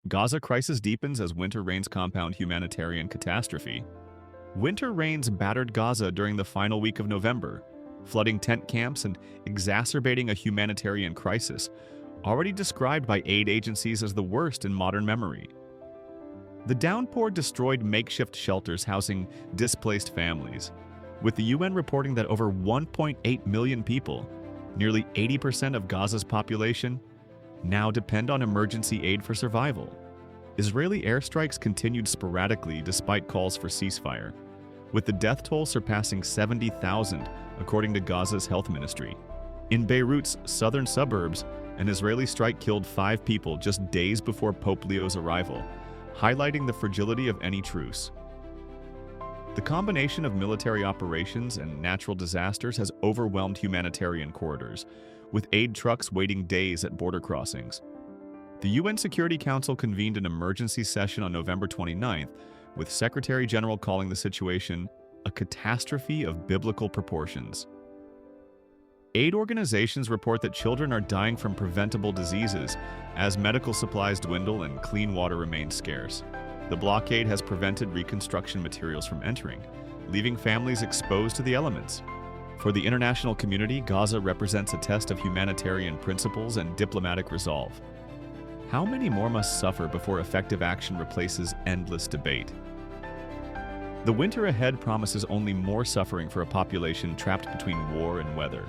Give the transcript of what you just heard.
Gaza crisis deepens as winter rains compound humanitarian catastrophe. Winter rains battered Gaza during the final week of November, flooding tent camps and exacerbating a humanitarian crisis, already described by aid agencies as the worst in modern memory. The downpour destroyed makeshift shelters housing displaced families, with the UN reporting that over 1.8 million people, nearly 80% of Gaza's population, now depend on emergency aid for survival. Israeli airstrikes continued sporadically despite calls for ceasefire, with the death toll surpassing 70,000, according to Gaza's health ministry. In Beirut's southern suburbs, an Israeli strike killed 5 people just days before Pope Leo's arrival, highlighting the fragility of any truce. The combination of military operations and natural disasters has overwhelmed humanitarian corridors, with aid trucks waiting days at border crossings. The UN Security Council convened an emergency session on November 29th, with Secretary General calling the situation a catastrophe of biblical proportions. Aid organizations report that children are dying from preventable diseases as medical supplies dwindle and clean water remains scarce. The blockade has prevented reconstruction materials from entering, leaving families exposed to the elements. For the international community, Gaza represents a test of humanitarian principles and diplomatic resolve. How many more must suffer before effective action replaces endless debate? The winter ahead promises only more suffering for a population trapped between war and weather.